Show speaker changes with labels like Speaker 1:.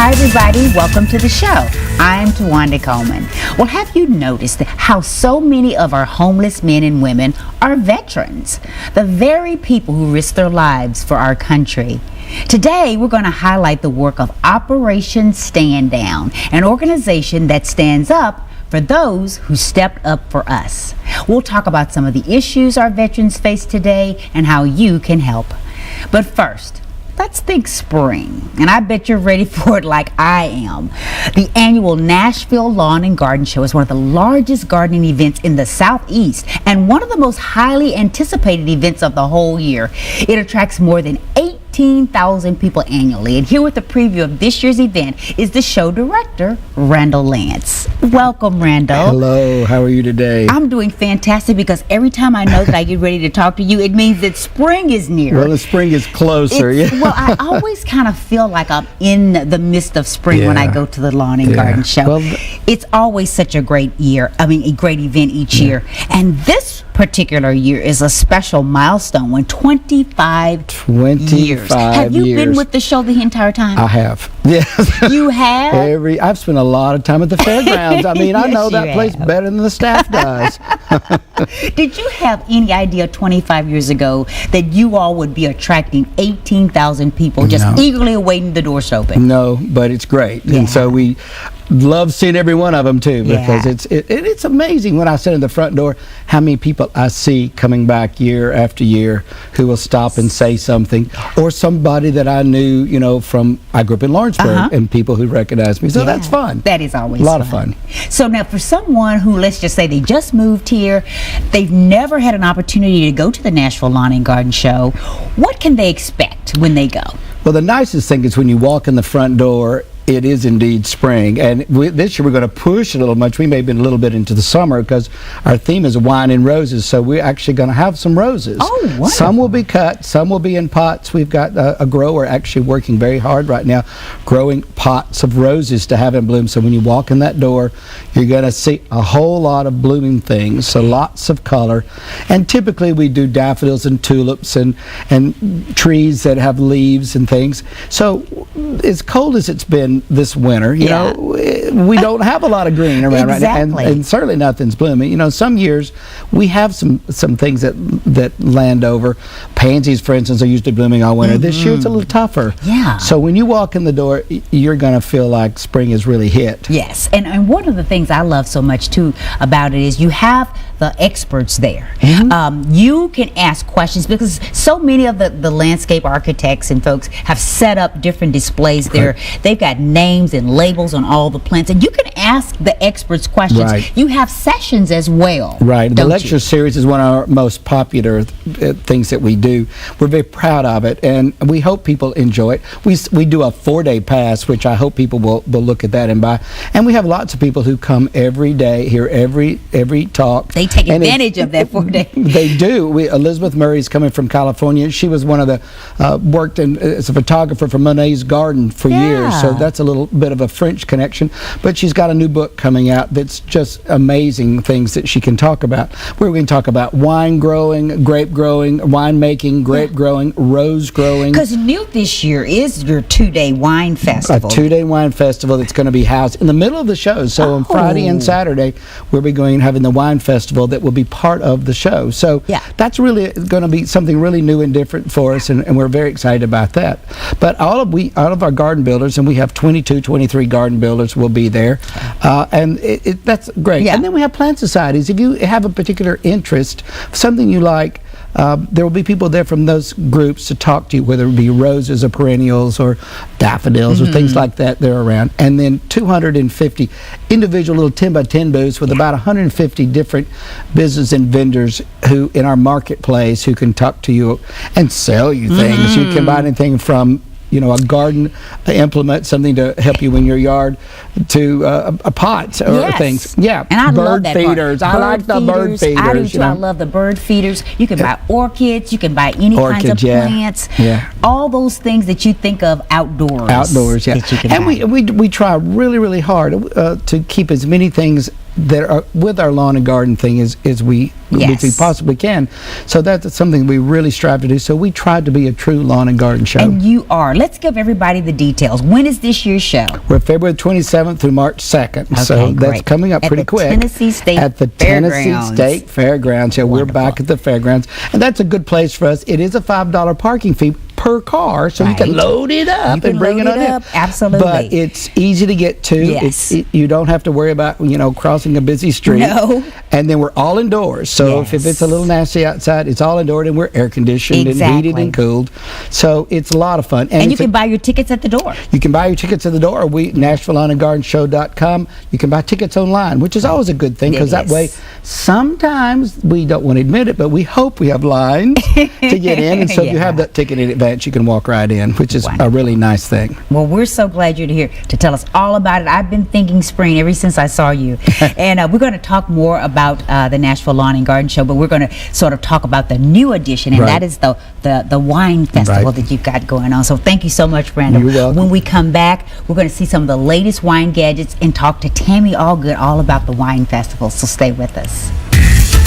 Speaker 1: Hi everybody, welcome to the show. I'm Tawanda Coleman. Well, have you noticed how so many of our homeless men and women are veterans? The very people who risk their lives for our country. Today, we're going to highlight the work of Operation Stand Down, an organization that stands up for those who stepped up for us. We'll talk about some of the issues our veterans face today and how you can help. But first, let's think spring, and I bet you're ready for it like I am. The annual Nashville Lawn and Garden Show is one of the largest gardening events in the Southeast and one of the most highly anticipated events of the whole year. It attracts more than 18,000 people annually, and here with a preview of this year's event is the show director, Randall Lance. Welcome, Randall.
Speaker 2: Hello, how are you today?
Speaker 1: I'm doing fantastic because every time I know that I get ready to talk to you, it means that spring is near.
Speaker 2: Well, the spring is closer.
Speaker 1: Well, I always kind of feel like I'm in the midst of spring when I go to the Lawn and Garden Show. Well, it's always such a great a great event each year. And this particular year is a special milestone when 25 years. Have you been with the show the entire time?
Speaker 2: I have. Yes.
Speaker 1: You have?
Speaker 2: I've spent a lot of time at the fairgrounds. I mean, I know that place better than the staff does.
Speaker 1: Did you have any idea 25 years ago that you all would be attracting 18,000 people just eagerly awaiting the doors to open?
Speaker 2: No, but it's great. And so we love seeing every one of them too, because it's amazing when I sit in the front door how many people I see coming back year after year who will stop and say something, or somebody that I knew, from I grew up in Lawrenceburg, and people who recognize me. So that's fun.
Speaker 1: That is always
Speaker 2: a lot of fun.
Speaker 1: So now for someone who, let's just say they just moved here, they've never had an opportunity to go to the Nashville Lawn and Garden Show, what can they expect when they go?
Speaker 2: Well, the nicest thing is when you walk in the front door, it is indeed spring, and this year we're going to push it a little much. We may have been a little bit into the summer because our theme is wine and roses, so we're actually going to have some roses.
Speaker 1: Oh, wonderful.
Speaker 2: Some will be cut, some will be in pots. We've got a grower actually working very hard right now growing pots of roses to have in bloom, so when you walk in that door you're going to see a whole lot of blooming things, so lots of color. And typically we do daffodils and tulips and trees that have leaves and things. So as cold as it's been this winter, we don't have a lot of green around right now, and certainly nothing's blooming. Some years we have some things that land over. Pansies, for instance, are usually blooming all winter. This year it's a little tougher. So when you walk in the door, you're going to feel like spring has really hit.
Speaker 1: Yes, and one of the things I love so much too about it is you have the experts there. You can ask questions because so many of the landscape architects and folks have set up different displays there. They've got names and labels on all the plants, and you can ask the experts questions. You have sessions as well.
Speaker 2: The lecture series is one of our most popular things that we do. We're very proud of it, and we hope people enjoy it. We do a 4-day pass, which I hope people will look at that and buy. And we have lots of people who come every day, hear every talk.
Speaker 1: They take advantage of that 4 day.
Speaker 2: They do. Elizabeth Murray's coming from California. She was one of the worked as a photographer for Monet's Garden for years, so that's a little bit of a French connection. But she's got a new book coming out that's just amazing things that she can talk about. We're going to talk about wine growing, grape growing, winemaking, grape growing, rose growing.
Speaker 1: Because new this year is your 2-day wine festival.
Speaker 2: A 2-day wine festival that's going to be housed in the middle of the show. So on Friday and Saturday, we'll be having the wine festival that will be part of the show. So that's really going to be something really new and different for us, and we're very excited about that. But all of our garden builders, and we have 23 garden builders will be there, and that's great. And then we have plant societies. If you have a particular interest, something you like, there will be people there from those groups to talk to you, whether it be roses or perennials or daffodils or things like that. They're around. And then 250 individual little 10 by 10 booths with about 150 different business and vendors who in our marketplace who can talk to you and sell you things. You can buy anything from a garden implement, something to help you in your yard, to a pot or things. And
Speaker 1: I love
Speaker 2: that feeders. I like the bird feeders.
Speaker 1: I do too. I love the bird feeders. You can buy orchids. You can buy any kinds of plants. All those things that you think of outdoors.
Speaker 2: And we try really, really hard to keep as many things that are with our lawn and garden thing as we possibly can. So that's something we really strive to do. So we tried to be a true lawn and garden show.
Speaker 1: And you are. Let's give everybody the details. When is this year's show?
Speaker 2: We're February 27th through March 2nd.
Speaker 1: Okay,
Speaker 2: so that's
Speaker 1: great.
Speaker 2: coming up pretty quick.
Speaker 1: Tennessee State
Speaker 2: at the Tennessee State Fairgrounds. Yeah, we're back at the fairgrounds. And that's a good place for us. It is a $5 parking fee per car, so you can load it up and bring it on in.
Speaker 1: Absolutely.
Speaker 2: But it's easy to get to.
Speaker 1: Yes.
Speaker 2: You don't have to worry about, crossing a busy street.
Speaker 1: No.
Speaker 2: And then we're all indoors. So if it's a little nasty outside, it's all indoors, and we're air conditioned and heated and cooled. So it's a lot of fun.
Speaker 1: And you can buy your tickets at the door.
Speaker 2: You can buy your tickets at the door. NashvilleLawnandGardenShow.com. You can buy tickets online, which is always a good thing, because that way sometimes we don't want to admit it, but we hope we have lines to get in. And so if you have that ticket in advance, you can walk right in, which is a really nice thing.
Speaker 1: Well, we're so glad you're here to tell us all about it. I've been thinking spring ever since I saw you. And we're going to talk more about the Nashville Lawn and Garden Show, but we're going to sort of talk about the new edition, and that is the wine festival that you've got going on. So thank you so much, Brandon.
Speaker 2: You're welcome.
Speaker 1: When we come back, we're going to see some of the latest wine gadgets and talk to Tammy Allgood all about the wine festival. So stay with us.